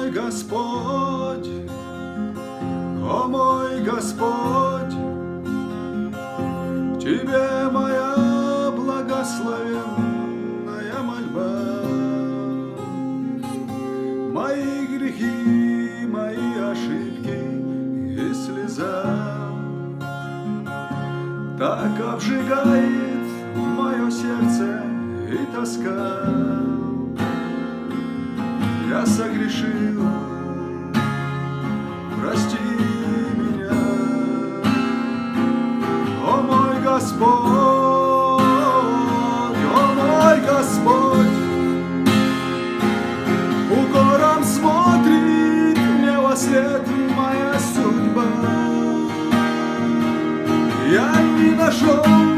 мой Господь, о мой Господь, к Тебе моя благословенная мольба. Мои грехи, мои ошибки и слеза так обжигает мое сердце и тоска. Я согрешил, прости меня, о мой Господь, о мой Господь. Укором смотрит мне во след моя судьба. Я не нашел